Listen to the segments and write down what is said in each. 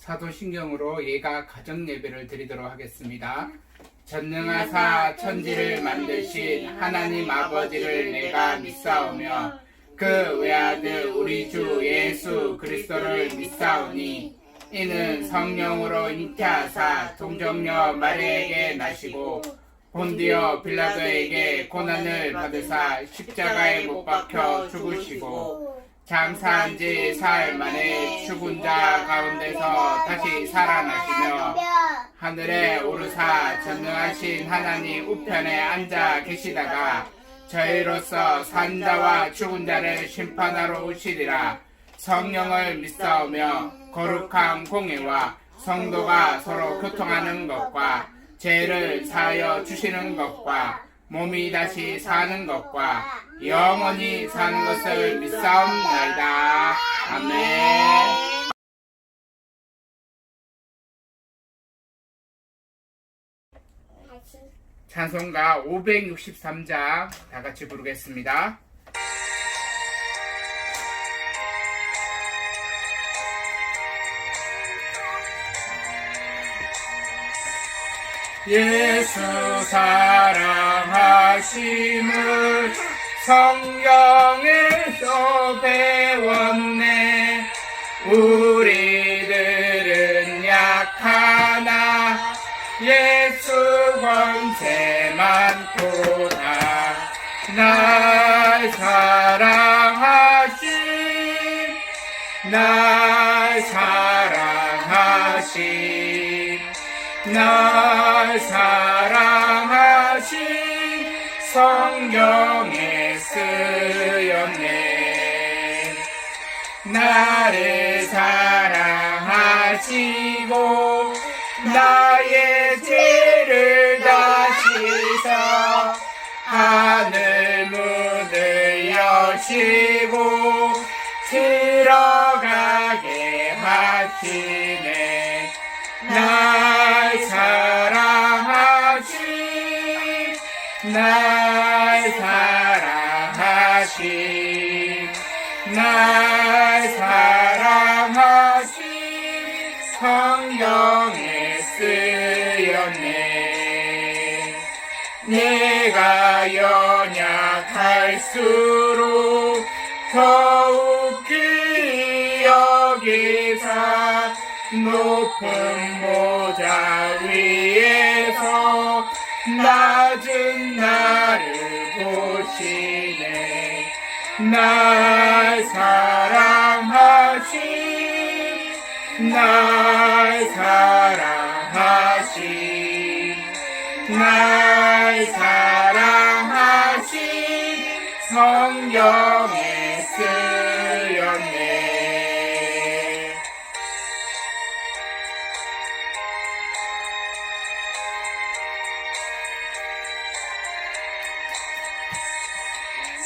사도신경으로 예가 가정 예배를 드리도록 하겠습니다. 전능하사 천지를 만드신 하나님 아버지를 내가 믿사오며 그 외아들 우리 주 예수 그리스도를 믿사오니 이는 성령으로 잉태하사 동정녀 마리아에게 나시고 본디오 빌라도에게 고난을 받으사 십자가에 못 박혀 죽으시고 장사한 지 사흘 만에 죽은 자 가운데서 다시 살아나시며 하늘에 오르사 전능하신 하나님 우편에 앉아 계시다가 저희로서 산 자와 죽은 자를 심판하러 오시리라. 성령을 믿사오며 거룩한 공예와 성도가 서로 교통하는 것과 죄를 사하여 주시는 것과 몸이 다시 사는 것과 영원히 사는 것을 믿사옵나이다. 아멘. 찬송가 563장 다 같이 부르겠습니다. 예수 사랑하심을 성경에서 배웠네. 우리들은 약하나 예수 권세 많도다. 날 사랑하신 날 사랑하신 날 사랑하신 성경에 쓰였네. 나를 사랑하시고 나의 죄를 다 씻어 하늘 문을 여시고 들어가게 하시네. 날 사랑하신 날 사랑하신 날 사랑하신 성경에 쓰였네. 내가 연약할수록 더욱 귀히 여기사 높은 보좌 위에서 낮은 나를 보시네. 날 사랑하신 날 사랑하신 날 사랑하신 성경에 쓰였네.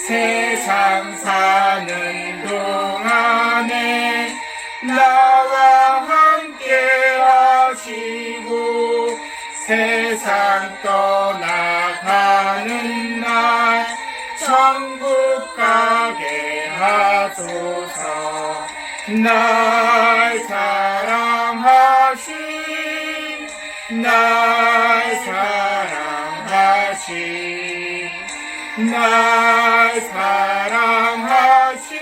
세상 사는 동안에 나와 함께 하시고 세상 떠나가는 날 천국 가게 하소서. 날 사랑하신 날 사랑하신 날 사랑하신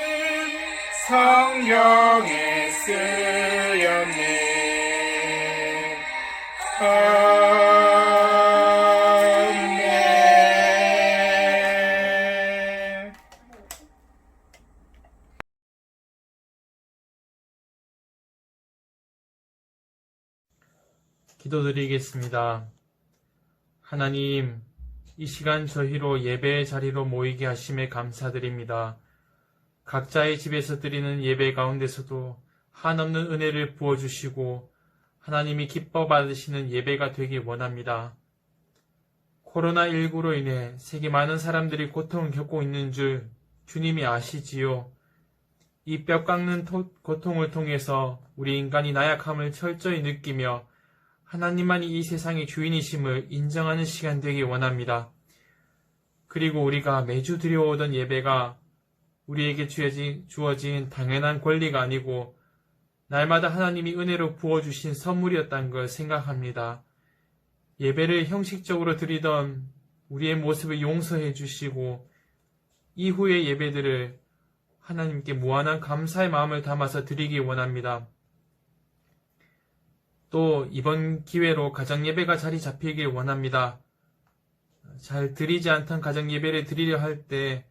성경에 쓰였네. 아멘. 기도드리겠습니다. 하나님, 이 시간 저희로 예배의 자리로 모이게 하심에 감사드립니다. 각자의 집에서 드리는 예배 가운데서도 한없는 은혜를 부어주시고 하나님이 기뻐 받으시는 예배가 되길 원합니다. 코로나19로 인해 세계 많은 사람들이 고통을 겪고 있는 줄 주님이 아시지요. 이 뼈 깎는 고통을 통해서 우리 인간이 나약함을 철저히 느끼며 하나님만이 이 세상의 주인이심을 인정하는 시간 되길 원합니다. 그리고 우리가 매주 드려오던 예배가 우리에게 주어진 당연한 권리가 아니고 날마다 하나님이 은혜로 부어주신 선물이었다는 걸 생각합니다. 예배를 형식적으로 드리던 우리의 모습을 용서해 주시고 이후의 예배들을 하나님께 무한한 감사의 마음을 담아서 드리기 원합니다. 또 이번 기회로 가정예배가 자리 잡히길 원합니다. 잘 드리지 않던 가정예배를 드리려 할 때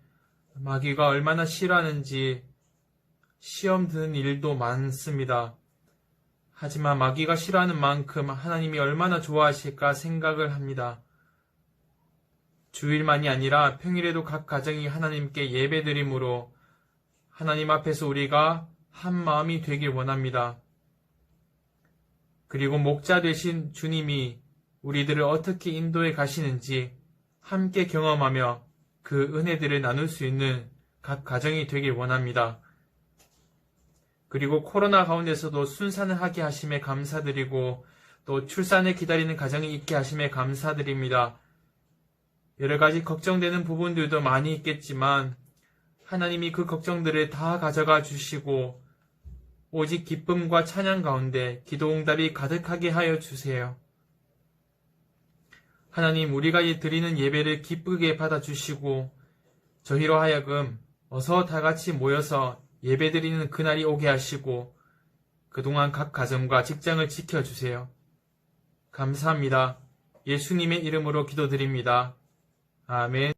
마귀가 얼마나 싫어하는지 시험 드는 일도 많습니다. 하지만 마귀가 싫어하는 만큼 하나님이 얼마나 좋아하실까 생각을 합니다. 주일만이 아니라 평일에도 각 가정이 하나님께 예배드림으로 하나님 앞에서 우리가 한 마음이 되길 원합니다. 그리고 목자 되신 주님이 우리들을 어떻게 인도해 가시는지 함께 경험하며 그 은혜들을 나눌 수 있는 각 가정이 되길 원합니다. 그리고 코로나 가운데서도 순산을 하게 하심에 감사드리고 또 출산을 기다리는 가정이 있게 하심에 감사드립니다. 여러 가지 걱정되는 부분들도 많이 있겠지만 하나님이 그 걱정들을 다 가져가 주시고 오직 기쁨과 찬양 가운데 기도응답이 가득하게 하여 주세요. 하나님, 우리가 드리는 예배를 기쁘게 받아주시고 저희로 하여금 어서 다 같이 모여서 예배드리는 그날이 오게 하시고 그동안 각 가정과 직장을 지켜주세요. 감사합니다. 예수님의 이름으로 기도드립니다. 아멘.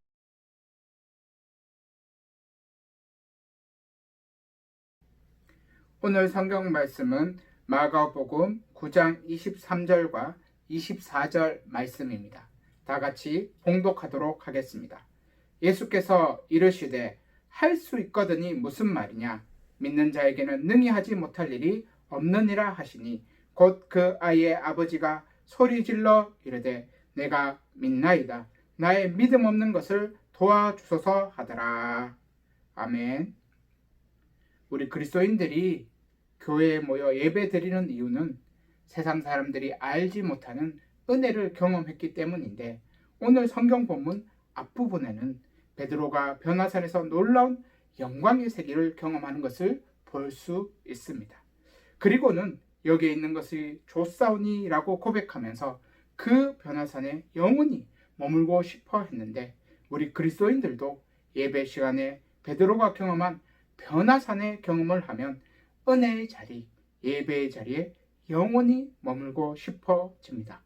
오늘 성경 말씀은 마가복음 9장 23절과 24절 말씀입니다. 다 같이 봉독하도록 하겠습니다. 예수께서 이르시되 할 수 있거든이 무슨 말이냐? 믿는 자에게는 능히 하지 못할 일이 없느니라 하시니 곧 그 아이의 아버지가 소리질러 이르되 내가 믿나이다. 나의 믿음 없는 것을 도와주소서 하더라. 아멘. 우리 그리스도인들이 교회에 모여 예배드리는 이유는 세상 사람들이 알지 못하는 은혜를 경험했기 때문인데 오늘 성경 본문 앞부분에는 베드로가 변화산에서 놀라운 영광의 세계를 경험하는 것을 볼 수 있습니다. 그리고는 여기에 있는 것이 좋사오니 라고 고백하면서 그 변화산에 영원히 머물고 싶어 했는데 우리 그리스도인들도 예배 시간에 베드로가 경험한 변화산의 경험을 하면 은혜의 자리, 예배의 자리에 영원히 머물고 싶어집니다.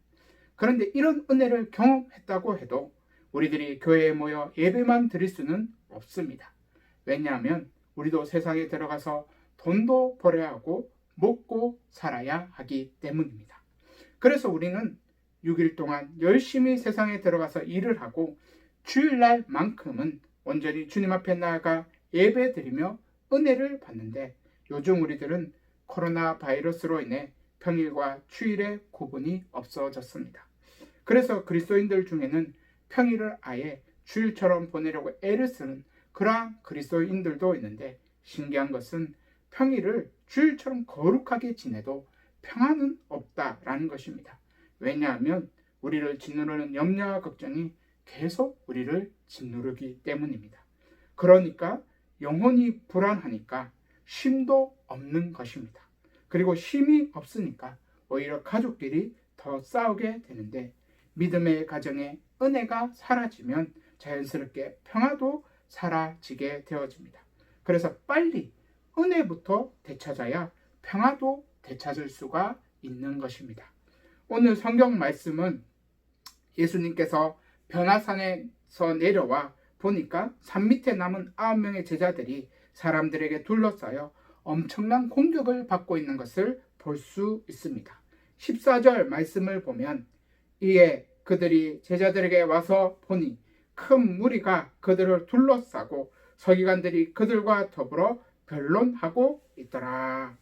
그런데 이런 은혜를 경험했다고 해도 우리들이 교회에 모여 예배만 드릴 수는 없습니다. 왜냐하면 우리도 세상에 들어가서 돈도 벌어야 하고 먹고 살아야 하기 때문입니다. 그래서 우리는 6일 동안 열심히 세상에 들어가서 일을 하고 주일날만큼은 온전히 주님 앞에 나아가 예배 드리며 은혜를 받는데 요즘 우리들은 코로나 바이러스로 인해 평일과 주일의 구분이 없어졌습니다. 그래서 그리스도인들 중에는 평일을 아예 주일처럼 보내려고 애를 쓰는 그러한 그리스도인들도 있는데 신기한 것은 평일을 주일처럼 거룩하게 지내도 평안은 없다라는 것입니다. 왜냐하면 우리를 짓누르는 염려와 걱정이 계속 우리를 짓누르기 때문입니다. 그러니까 영혼이 불안하니까 쉼도 없는 것입니다. 그리고 쉼이 없으니까 오히려 가족끼리 더 싸우게 되는데 믿음의 가정에 은혜가 사라지면 자연스럽게 평화도 사라지게 되어집니다. 그래서 빨리 은혜부터 되찾아야 평화도 되찾을 수가 있는 것입니다. 오늘 성경 말씀은 예수님께서 변화산에서 내려와 보니까 산 밑에 남은 9명의 제자들이 사람들에게 둘러싸여 엄청난 공격을 받고 있는 것을 볼 수 있습니다. 14절 말씀을 보면 이에 그들이 제자들에게 와서 보니 큰 무리가 그들을 둘러싸고 서기관들이 그들과 더불어 변론하고 있더라.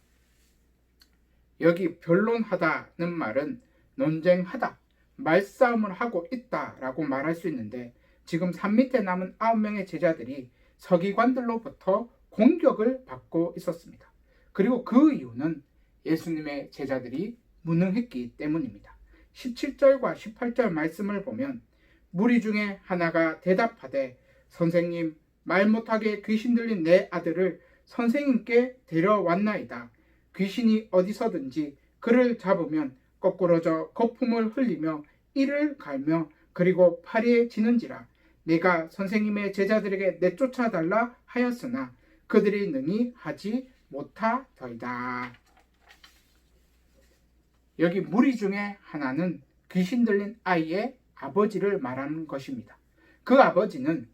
여기 변론하다는 말은 논쟁하다, 말싸움을 하고 있다라고 말할 수 있는데 지금 산 밑에 남은 9명의 제자들이 서기관들로부터 공격을 받고 있었습니다. 그리고 그 이유는 예수님의 제자들이 무능했기 때문입니다. 17절과 18절 말씀을 보면 무리 중에 하나가 대답하되 선생님, 말 못하게 귀신 들린 내 아들을 선생님께 데려왔나이다. 귀신이 어디서든지 그를 잡으면 거꾸러져 거품을 흘리며 이를 갈며 그리고 파리에 지는지라. 내가 선생님의 제자들에게 내쫓아 달라 하였으나 그들이 능히 하지 못하더이다. 여기 무리 중에 하나는 귀신 들린 아이의 아버지를 말하는 것입니다. 그 아버지는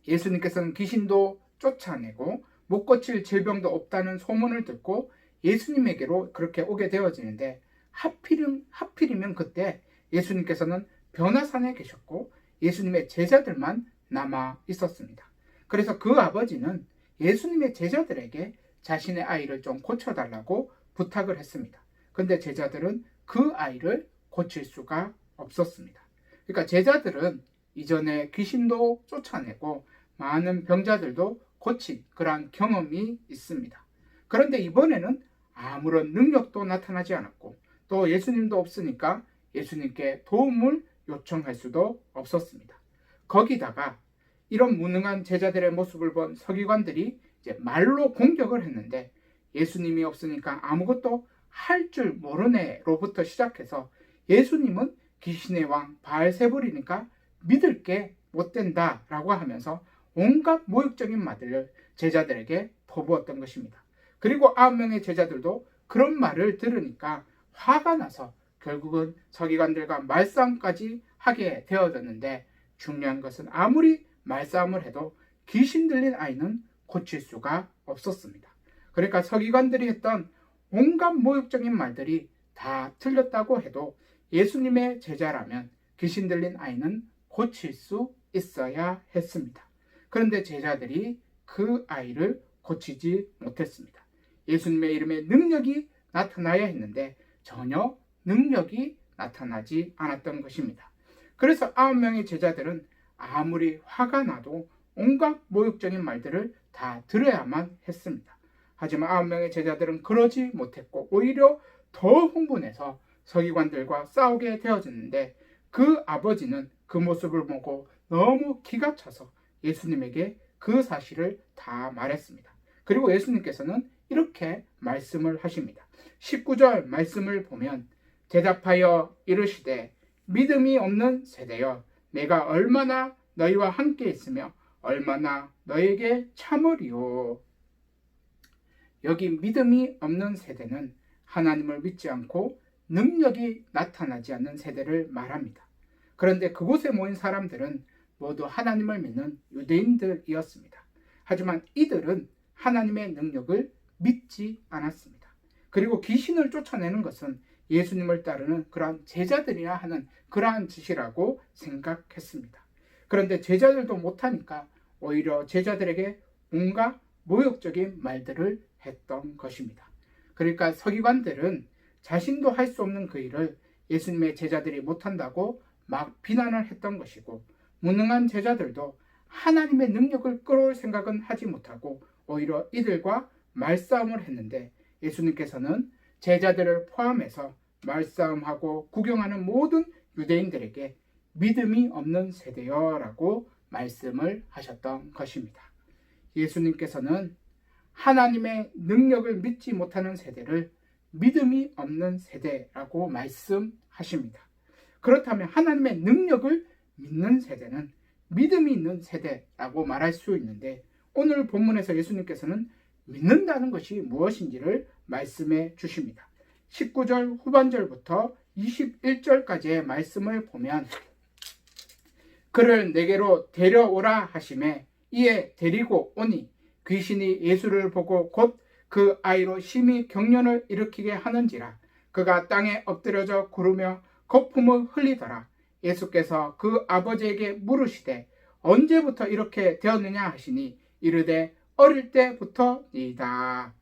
예수님께서는 귀신도 쫓아내고 못 고칠 질병도 없다는 소문을 듣고 예수님에게로 그렇게 오게 되어지는데 하필이면 그때 예수님께서는 변화산에 계셨고 예수님의 제자들만 남아 있었습니다. 그래서 그 아버지는 예수님의 제자들에게 자신의 아이를 좀 고쳐달라고 부탁을 했습니다. 근데 제자들은 그 아이를 고칠 수가 없었습니다. 그러니까 제자들은 이전에 귀신도 쫓아내고 많은 병자들도 고친 그러한 경험이 있습니다. 그런데 이번에는 아무런 능력도 나타나지 않았고 또 예수님도 없으니까 예수님께 도움을 요청할 수도 없었습니다. 거기다가 이런 무능한 제자들의 모습을 본 서기관들이 이제 말로 공격을 했는데 예수님이 없으니까 아무것도 할 줄 모르네로부터 시작해서 예수님은 귀신의 왕 바알세불이니까 믿을 게 못 된다라고 하면서 온갖 모욕적인 말을 제자들에게 퍼부었던 것입니다. 그리고 9명의 제자들도 그런 말을 들으니까 화가 나서 결국은 서기관들과 말싸움까지 하게 되어졌는데 중요한 것은 아무리 말싸움을 해도 귀신 들린 아이는 고칠 수가 없었습니다. 그러니까 서기관들이 했던 온갖 모욕적인 말들이 다 틀렸다고 해도 예수님의 제자라면 귀신 들린 아이는 고칠 수 있어야 했습니다. 그런데 제자들이 그 아이를 고치지 못했습니다. 예수님의 이름에 능력이 나타나야 했는데 전혀 능력이 나타나지 않았던 것입니다. 그래서 9명의 제자들은 아무리 화가 나도 온갖 모욕적인 말들을 다 들어야만 했습니다. 하지만 9명의 제자들은 그러지 못했고 오히려 더 흥분해서 서기관들과 싸우게 되어졌는데 그 아버지는 그 모습을 보고 너무 기가 차서 예수님에게 그 사실을 다 말했습니다. 그리고 예수님께서는 이렇게 말씀을 하십니다. 19절 말씀을 보면 대답하여 이르시되 믿음이 없는 세대여 내가 얼마나 너희와 함께 있으며 얼마나 너에게 참으리요. 여기 믿음이 없는 세대는 하나님을 믿지 않고 능력이 나타나지 않는 세대를 말합니다. 그런데 그곳에 모인 사람들은 모두 하나님을 믿는 유대인들이었습니다. 하지만 이들은 하나님의 능력을 믿지 않았습니다. 그리고 귀신을 쫓아내는 것은 예수님을 따르는 그러한 제자들이나 하는 그러한 짓이라고 생각했습니다. 그런데 제자들도 못하니까 오히려 제자들에게 온갖 모욕적인 말들을 했던 것입니다. 그러니까 서기관들은 자신도 할 수 없는 그 일을 예수님의 제자들이 못한다고 막 비난을 했던 것이고 무능한 제자들도 하나님의 능력을 끌어올 생각은 하지 못하고 오히려 이들과 말싸움을 했는데 예수님께서는 제자들을 포함해서 말싸움하고 구경하는 모든 유대인들에게 믿음이 없는 세대여라고 말씀을 하셨던 것입니다. 예수님께서는 하나님의 능력을 믿지 못하는 세대를 믿음이 없는 세대라고 말씀하십니다. 그렇다면 하나님의 능력을 믿는 세대는 믿음이 있는 세대라고 말할 수 있는데 오늘 본문에서 예수님께서는 믿는다는 것이 무엇인지를 말씀해 주십니다. 19절 후반절부터 21절까지의 말씀을 보면 그를 내게로 데려오라 하시매 이에 데리고 오니 귀신이 예수를 보고 곧 그 아이로 심히 경련을 일으키게 하는지라 그가 땅에 엎드려져 구르며 거품을 흘리더라. 예수께서 그 아버지에게 물으시되 언제부터 이렇게 되었느냐 하시니 이르되 어릴 때부터이다.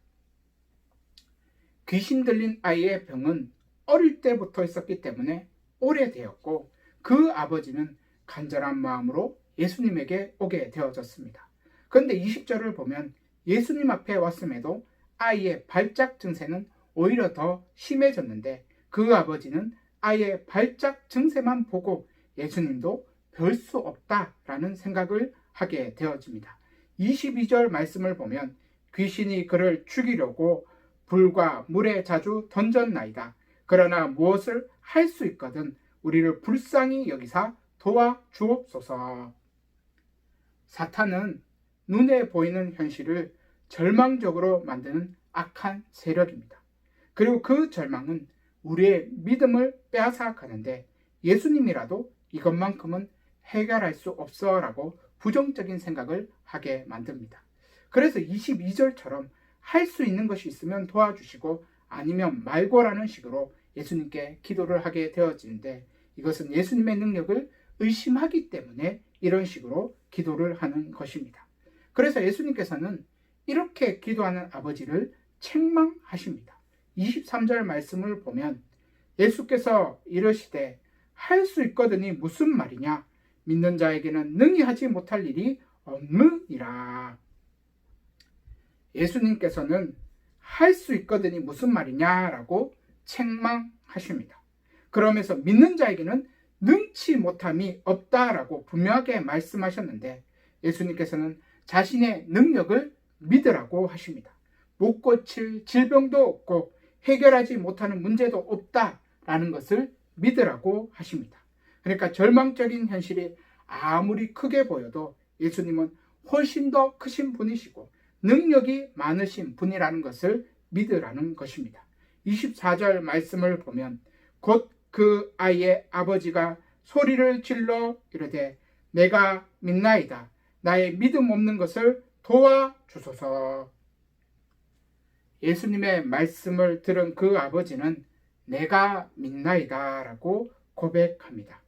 귀신 들린 아이의 병은 어릴 때부터 있었기 때문에 오래되었고 그 아버지는 간절한 마음으로 예수님에게 오게 되어졌습니다. 그런데 20절을 보면 예수님 앞에 왔음에도 아이의 발작 증세는 오히려 더 심해졌는데 그 아버지는 아이의 발작 증세만 보고 예수님도 별 수 없다라는 생각을 하게 되어집니다. 22절 말씀을 보면 귀신이 그를 죽이려고 불과 물에 자주 던졌나이다. 그러나 무엇을 할 수 있거든 우리를 불쌍히 여기사 도와주옵소서. 사탄은 눈에 보이는 현실을 절망적으로 만드는 악한 세력입니다. 그리고 그 절망은 우리의 믿음을 빼앗아가는데 예수님이라도 이것만큼은 해결할 수 없어라고 부정적인 생각을 하게 만듭니다. 그래서 22절처럼 할 수 있는 것이 있으면 도와주시고 아니면 말고라는 식으로 예수님께 기도를 하게 되어지는데 이것은 예수님의 능력을 의심하기 때문에 이런 식으로 기도를 하는 것입니다. 그래서 예수님께서는 이렇게 기도하는 아버지를 책망하십니다. 23절 말씀을 보면 예수께서 이르시되 할 수 있거든이 무슨 말이냐? 믿는 자에게는 능히 하지 못할 일이 없느니라. 예수님께서는 할 수 있거든이 무슨 말이냐라고 책망하십니다. 그러면서 믿는 자에게는 능치 못함이 없다라고 분명하게 말씀하셨는데 예수님께서는 자신의 능력을 믿으라고 하십니다. 못 고칠 질병도 없고 해결하지 못하는 문제도 없다라는 것을 믿으라고 하십니다. 그러니까 절망적인 현실이 아무리 크게 보여도 예수님은 훨씬 더 크신 분이시고 능력이 많으신 분이라는 것을 믿으라는 것입니다. 24절 말씀을 보면 곧 그 아이의 아버지가 소리를 질러 이르되 내가 믿나이다. 나의 믿음 없는 것을 도와주소서. 예수님의 말씀을 들은 그 아버지는 내가 믿나이다 라고 고백합니다.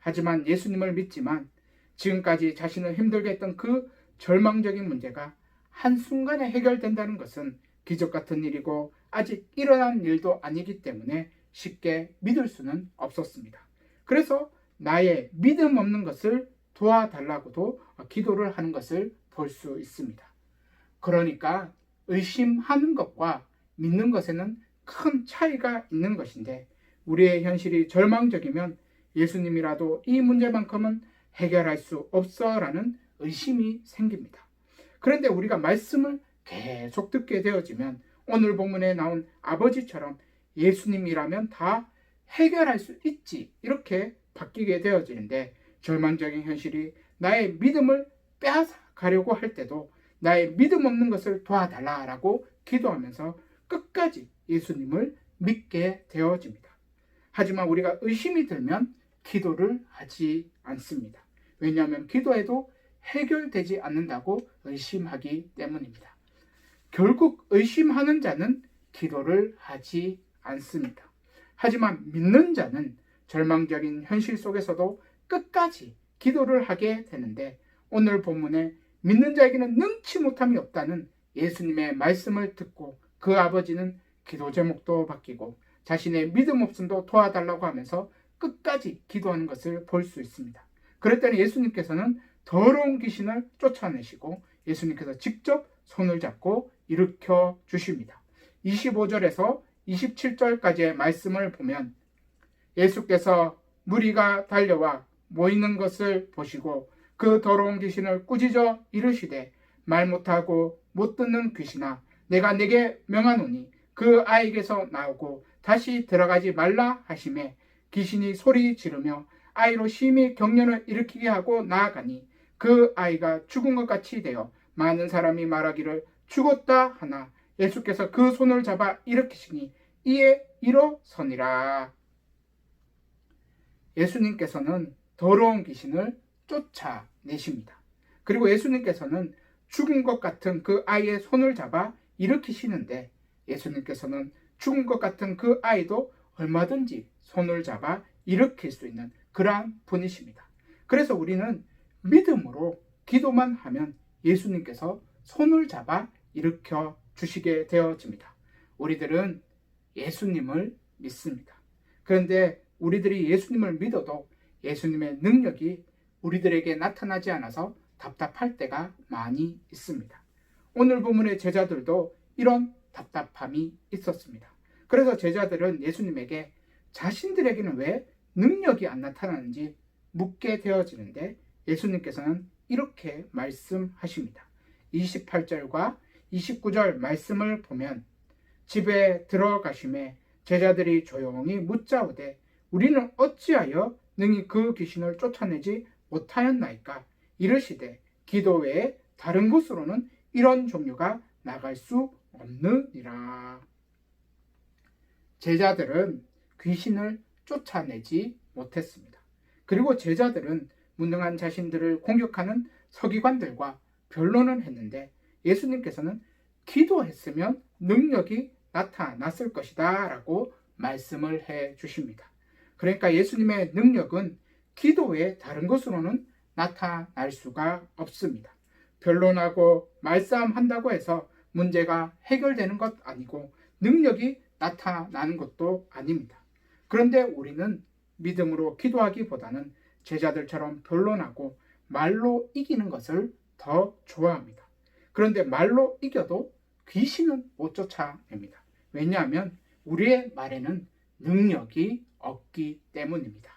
하지만 예수님을 믿지만 지금까지 자신을 힘들게 했던 그 절망적인 문제가 한순간에 해결된다는 것은 기적 같은 일이고 아직 일어난 일도 아니기 때문에 쉽게 믿을 수는 없었습니다. 그래서 나의 믿음 없는 것을 도와달라고도 기도를 하는 것을 볼 수 있습니다. 그러니까 의심하는 것과 믿는 것에는 큰 차이가 있는 것인데 우리의 현실이 절망적이면 예수님이라도 이 문제만큼은 해결할 수 없어라는 의심이 생깁니다. 그런데 우리가 말씀을 계속 듣게 되어지면 오늘 본문에 나온 아버지처럼 예수님이라면 다 해결할 수 있지 이렇게 바뀌게 되어지는데 절망적인 현실이 나의 믿음을 빼앗아가려고 할 때도 나의 믿음 없는 것을 도와달라라고 기도하면서 끝까지 예수님을 믿게 되어집니다. 하지만 우리가 의심이 들면 기도를 하지 않습니다. 왜냐하면 기도해도 해결되지 않는다고 의심하기 때문입니다. 결국 의심하는 자는 기도를 하지 않습니다. 하지만 믿는 자는 절망적인 현실 속에서도 끝까지 기도를 하게 되는데 오늘 본문에 믿는 자에게는 능치 못함이 없다는 예수님의 말씀을 듣고 그 아버지는 기도 제목도 바뀌고 자신의 믿음 없음도 도와달라고 하면서 끝까지 기도하는 것을 볼 수 있습니다. 그랬더니 예수님께서는 더러운 귀신을 쫓아내시고 예수님께서 직접 손을 잡고 일으켜 주십니다. 25절에서 27절까지의 말씀을 보면 예수께서 무리가 달려와 모이는 것을 보시고 그 더러운 귀신을 꾸짖어 이르시되 말 못하고 못 듣는 귀신아 내가 네게 명하노니 그 아이에게서 나오고 다시 들어가지 말라 하시매 귀신이 소리 지르며 아이로 심히 경련을 일으키게 하고 나아가니 그 아이가 죽은 것 같이 되어 많은 사람이 말하기를 죽었다 하나 예수께서 그 손을 잡아 일으키시니 이에 일어서니라. 예수님께서는 더러운 귀신을 쫓아내십니다. 그리고 예수님께서는 죽은 것 같은 그 아이의 손을 잡아 일으키시는데 예수님께서는 죽은 것 같은 그 아이도 얼마든지 손을 잡아 일으킬 수 있는 그러한 분이십니다. 그래서 우리는 믿음으로 기도만 하면 예수님께서 손을 잡아 일으켜 주시게 되어집니다. 우리들은 예수님을 믿습니다. 그런데 우리들이 예수님을 믿어도 예수님의 능력이 우리들에게 나타나지 않아서 답답할 때가 많이 있습니다. 오늘 본문의 제자들도 이런 답답함이 있었습니다. 그래서 제자들은 예수님에게 자신들에게는 왜 능력이 안 나타나는지 묻게 되어지는데 예수님께서는 이렇게 말씀하십니다. 28절과 29절 말씀을 보면 집에 들어가심에 제자들이 조용히 묻자오되 우리는 어찌하여 능히 그 귀신을 쫓아내지 못하였나이까? 이르시되 기도 외에 다른 곳으로는 이런 종류가 나갈 수 없느니라. 제자들은 귀신을 쫓아내지 못했습니다. 그리고 제자들은 무능한 자신들을 공격하는 서기관들과 변론을 했는데 예수님께서는 기도했으면 능력이 나타났을 것이다 라고 말씀을 해 주십니다. 그러니까 예수님의 능력은 기도 외에 다른 것으로는 나타날 수가 없습니다. 변론하고 말싸움한다고 해서 문제가 해결되는 것 아니고 능력이 나타나는 것도 아닙니다. 그런데 우리는 믿음으로 기도하기보다는 제자들처럼 변론하고 말로 이기는 것을 더 좋아합니다. 그런데 말로 이겨도 귀신은 못 쫓아냅니다. 왜냐하면 우리의 말에는 능력이 없기 때문입니다.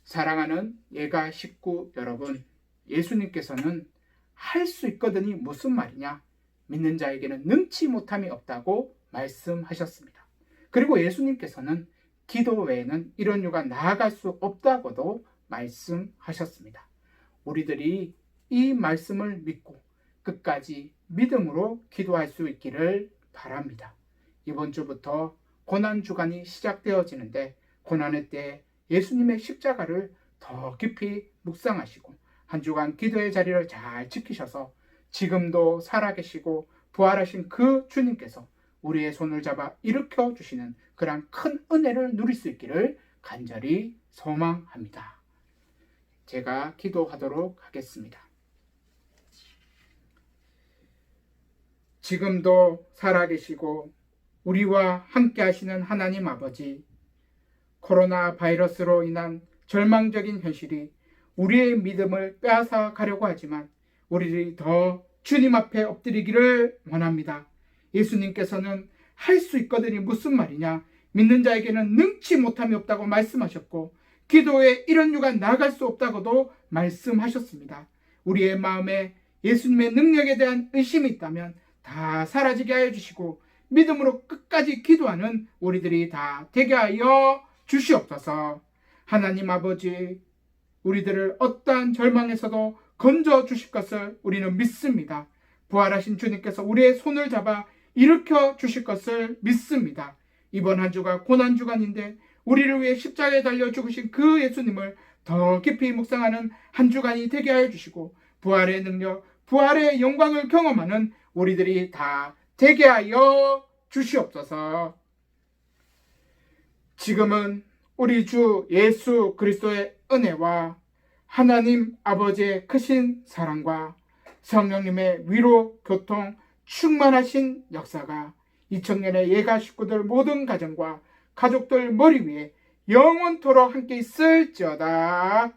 사랑하는 예가 식구 여러분, 예수님께서는 할 수 있거든이 무슨 말이냐? 믿는 자에게는 능치 못함이 없다고 말씀하셨습니다. 그리고 예수님께서는 기도 외에는 이런 유가 나아갈 수 없다고도 말씀하셨습니다. 우리들이 이 말씀을 믿고 끝까지 믿음으로 기도할 수 있기를 바랍니다. 이번 주부터 고난주간이 시작되어지는데 고난의 때에 예수님의 십자가를 더 깊이 묵상하시고 한 주간 기도의 자리를 잘 지키셔서 지금도 살아계시고 부활하신 그 주님께서 우리의 손을 잡아 일으켜 주시는 그런 큰 은혜를 누릴 수 있기를 간절히 소망합니다. 제가 기도하도록 하겠습니다. 지금도 살아계시고 우리와 함께 하시는 하나님 아버지, 코로나 바이러스로 인한 절망적인 현실이 우리의 믿음을 빼앗아 가려고 하지만 우리들이 더 주님 앞에 엎드리기를 원합니다. 예수님께서는 할 수 있거든이 무슨 말이냐? 믿는 자에게는 능치 못함이 없다고 말씀하셨고 기도에 이런 유가 나아갈 수 없다고도 말씀하셨습니다. 우리의 마음에 예수님의 능력에 대한 의심이 있다면 다 사라지게 하여 주시고 믿음으로 끝까지 기도하는 우리들이 다 되게 하여 주시옵소서. 하나님 아버지, 우리들을 어떠한 절망에서도 건져 주실 것을 우리는 믿습니다. 부활하신 주님께서 우리의 손을 잡아 일으켜 주실 것을 믿습니다. 이번 한 주가 고난주간인데 우리를 위해 십자가에 달려 죽으신 그 예수님을 더 깊이 묵상하는 한 주간이 되게 하여 주시고 부활의 능력, 부활의 영광을 경험하는 우리들이 다 되게 하여 주시옵소서. 지금은 우리 주 예수 그리스도의 은혜와 하나님 아버지의 크신 사랑과 성령님의 위로, 교통, 충만하신 역사가 2000년의 예가 식구들 모든 가정과 가족들 머리 위에 영원토록 함께 있을지어다.